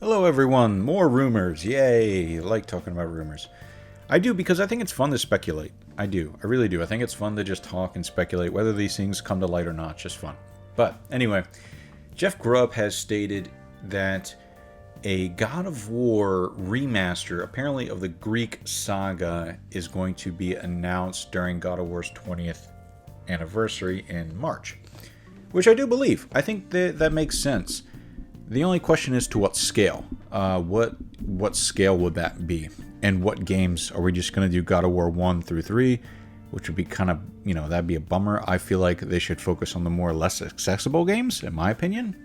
Hello everyone, more rumors, yay! I like talking about rumors. I do because I think it's fun to speculate. I really do. I think it's fun to just talk and speculate whether these things come to light or not, just fun. But anyway, Jeff Grubb has stated that a God of War remaster, apparently of the Greek saga, is going to be announced during God of War's 20th anniversary in March. Which I do believe. I think that makes sense. The only question is to what scale. What scale would that be? And what games? Are we just going to do God of War 1 through 3? Which would be kind of, that'd be a bummer. I feel like they should focus on the more or less accessible games, in my opinion.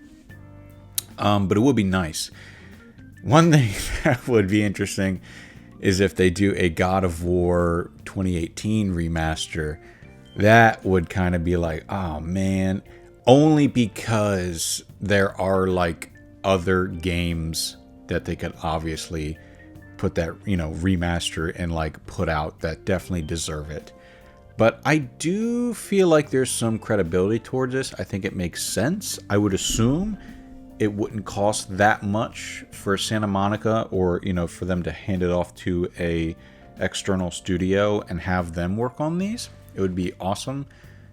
But it would be nice. One thing that would be interesting is if they do a God of War 2018 remaster. That would kind of be like, oh man. Only because there are like other games that they could obviously put that, remaster and like put out that definitely deserve it. But I do feel like there's some credibility towards this. I think it makes sense. I would assume it wouldn't cost that much for Santa Monica or, for them to hand it off to a external studio and have them work on these. It would be awesome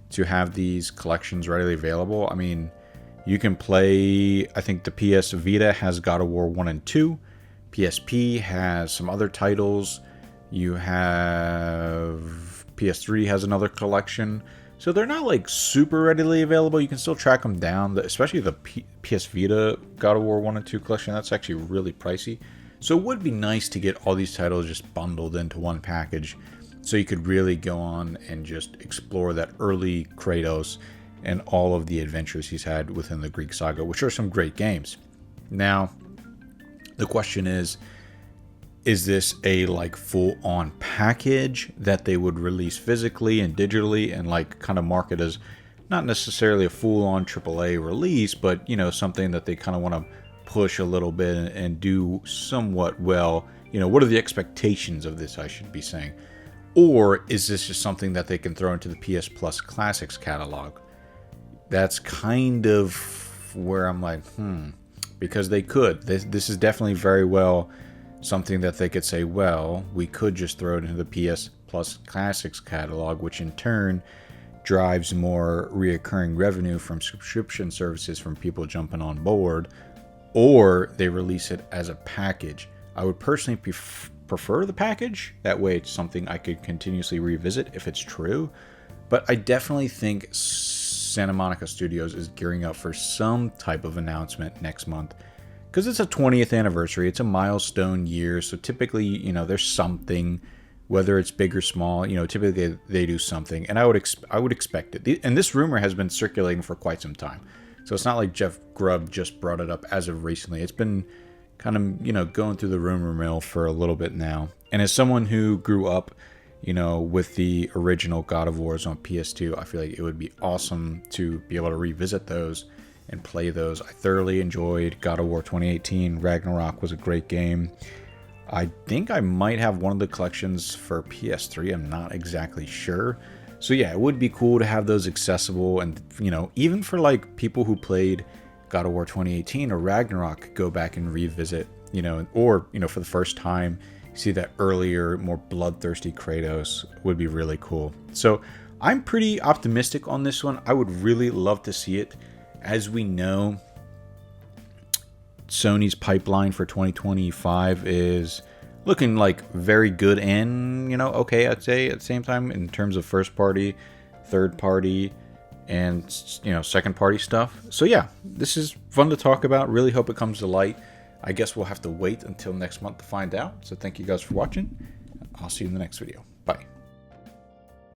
to have these collections readily available. I mean, you can play, I think the PS Vita has God of War 1 and 2. PSP has some other titles. You have PS3 has another collection. So they're not like super readily available. You can still track them down, especially the PS Vita God of War 1 and 2 collection. That's actually really pricey. So it would be nice to get all these titles just bundled into one package, so you could really go on and just explore that early Kratos and all of the adventures he's had within the Greek saga, which are some great games. Now, the question is this a like full-on package that they would release physically and digitally and like kind of market as not necessarily a full-on AAA release, but something that they kind of want to push a little bit and do somewhat well? What are the expectations of this, I should be saying? Or is this just something that they can throw into the PS Plus Classics catalog? That's kind of where I'm like, because they could. This is definitely very well something that they could say, well, we could just throw it into the PS Plus Classics catalog, which in turn drives more reoccurring revenue from subscription services from people jumping on board, or they release it as a package. I would personally prefer the package. That way it's something I could continuously revisit if it's true. But I definitely think Santa Monica Studios is gearing up for some type of announcement next month, because it's a 20th anniversary. It's a milestone year, so typically there's something, whether it's big or small. Typically they do something, and I would expect it. And this rumor has been circulating for quite some time, so it's not like Jeff Grubb just brought it up as of recently. It's been kind of going through the rumor mill for a little bit now. And as someone who grew up with the original God of Wars on PS2, I feel like it would be awesome to be able to revisit those and play those. I thoroughly enjoyed God of War 2018. Ragnarok was a great game. I think I might have one of the collections for PS3. I'm not exactly sure. So yeah, it would be cool to have those accessible, and even for like people who played God of War 2018 or Ragnarok, go back and revisit, or for the first time, see that earlier, more bloodthirsty Kratos would be really cool. So I'm pretty optimistic on this one. I would really love to see it. As we know, Sony's pipeline for 2025 is looking like very good and, okay, I'd say at the same time in terms of first party, third party, and second party stuff. So yeah, this is fun to talk about. Really hope it comes to light. I guess we'll have to wait until next month to find out. So thank you guys for watching. I'll see you in the next video.